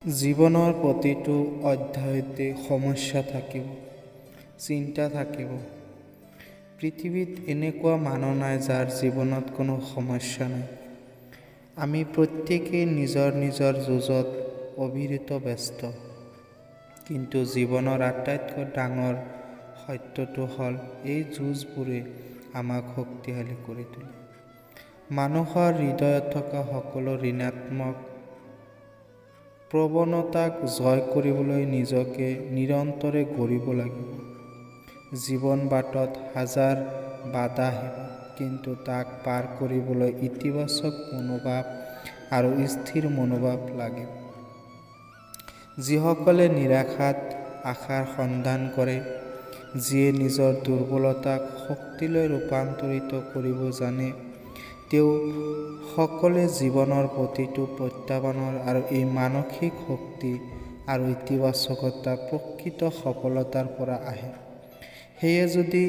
জীৱনৰ প্ৰতিটো অধ্যায়তে সমস্যা থাকিব, চিন্তা থাকিব। পৃথিৱীত এনেকুৱা মানুহ নাই যাৰ জীৱনত কোনো সমস্যা নাই। আমি প্ৰত্যেকেই নিজৰ নিজৰ যুঁজত অবিৰত ব্যস্ত। কিন্তু জীৱনৰ আটাইতকৈ ডাঙৰ সত্যটো হ'ল এই যুঁজবোৰে আমাক শক্তিশালী কৰি তোলে। মানুহৰ হৃদয়ত থকা সকলো ঋণাত্মক প্ৰৱণতাক জয় কৰিবলৈ নিজকে নিৰন্তৰে গঢ়িব লাগিব। জীৱন বাটত হাজাৰ বাধা আহিব, কিন্তু তাক পাৰ কৰিবলৈ ইতিবাচক মনোভাৱ আৰু স্থিৰ মনোভাৱ লাগিব। যিসকলে নিৰাশাত আশাৰ সন্ধান কৰে, যিয়ে নিজৰ দুৰ্বলতাক শক্তিলৈ ৰূপান্তৰিত কৰিব জানে, তেওঁ সকলে জীৱনৰ প্ৰতিটো প্ৰত্যাহ্বানৰ আৰু এই মানসিক শক্তি আৰু ইতিবাচকতা প্ৰকৃত সফলতাৰ পৰা আহে। সেয়ে যদি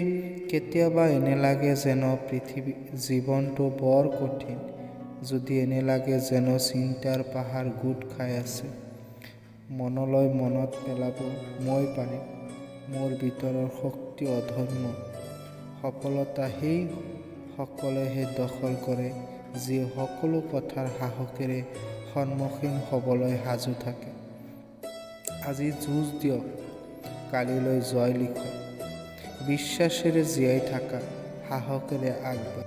কেতিয়াবা এনে লাগে যেন জীৱনটো বৰ কঠিন, যদি এনে লাগে যেন চিন্তাৰ পাহাৰ গোট খাই আছে, মনত পেলাব, মই পাৰিম। মোৰ ভিতৰৰ শক্তি অদম্য। সফলতা সেই সকলেহে দখল কৰে যিয়ে সকলো কথাৰ সাহসেৰে সন্মুখীন হ'বলৈ সাজু থাকে। আজি যুঁজ দিয়ক, কালিলৈ জয় লিখক। বিশ্বাসেৰে জীয়াই থাকা, সাহসেৰে আগবাঢ়ক।